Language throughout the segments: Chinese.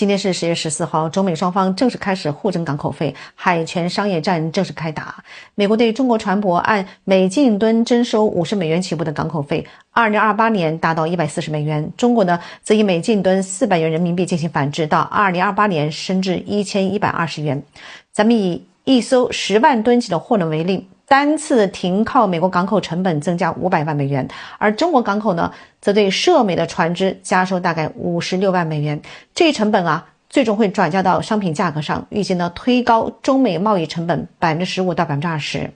今天是10月14号，中美双方正式开始互征港口费，海权商业战正式开打。美国对中国船舶按每进吨征收50美元起步的港口费，2028年达到140美元。中国呢，则以每进吨400元人民币进行反制，到2028年升至1120元。咱们以一艘10万吨级的货轮为例，单次停靠美国港口成本增加500万美元，而中国港口呢，则对涉美的船只加收大概56万美元。这一成本最终会转嫁到商品价格上，预计呢推高中美贸易成本15%到20%。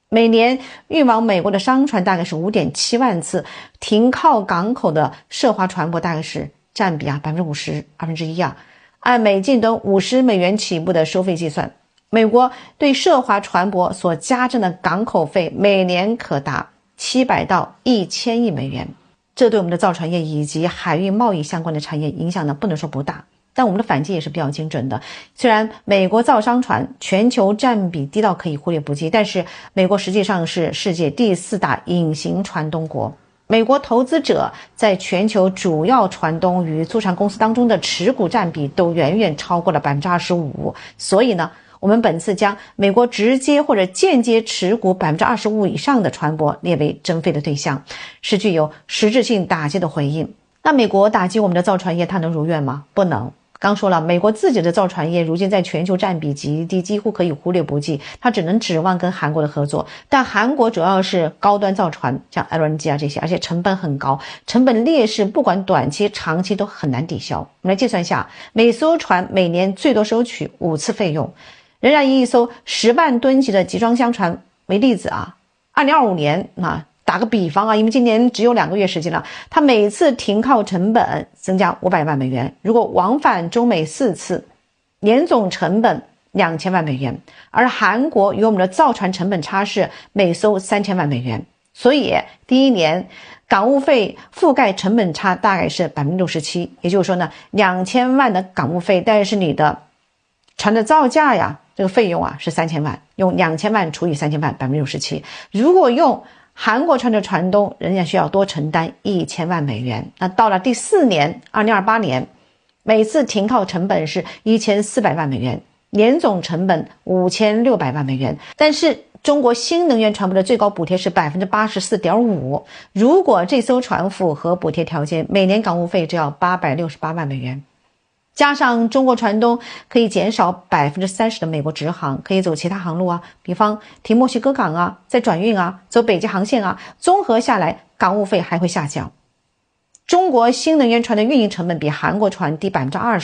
每年运往美国的商船大概是5.7万次，停靠港口的涉华船舶大概是占比50%，1%。按每进吨50美元起步的收费计算，美国对涉华船舶所加征的港口费每年可达700到1000亿美元。这对我们的造船业以及海运贸易相关的产业影响呢，不能说不大，但我们的反击也是比较精准的。虽然美国造商船全球占比低到可以忽略不计，但是美国实际上是世界第4大隐形船东国。美国投资者在全球主要船东与租船公司当中的持股占比都远远超过了25%，所以呢，我们本次将美国直接或者间接持股25%以上的船舶列为征费的对象，是具有实质性打击的回应。那美国打击我们的造船业，它能如愿吗？不能。刚说了，美国自己的造船业如今在全球占比极低，几乎可以忽略不计，它只能指望跟韩国的合作。但韩国主要是高端造船，像 LNG 这些，而且成本很高，成本劣势不管短期长期都很难抵消。我们来计算一下，每艘船每年最多收取5次费用。仍然以一艘10万吨级的集装箱船为例子，2025年打个比方因为今年只有2个月时间了，它每次停靠成本增加500万美元，如果往返中美4次，年总成本2000万美元，而韩国与我们的造船成本差是每艘3000万美元，所以第一年港务费覆盖成本差大概是67%，也就是说呢，2000万的港务费，但是你的船的造价这个费用是3000万，用2000万除以3000万，67%。如果用韩国船的船东，人家需要多承担1000万美元。那到了第4年，2028年，每次停靠成本是1400万美元，年总成本5600万美元。但是中国新能源船舶的最高补贴是 84.5%， 如果这艘船符合补贴条件，每年港务费只要868万美元。加上中国船东可以减少30%的美国直航，可以走其他航路比方停墨西哥港再转运走北极航线综合下来港务费还会下降。中国新能源船的运营成本比韩国船低20%，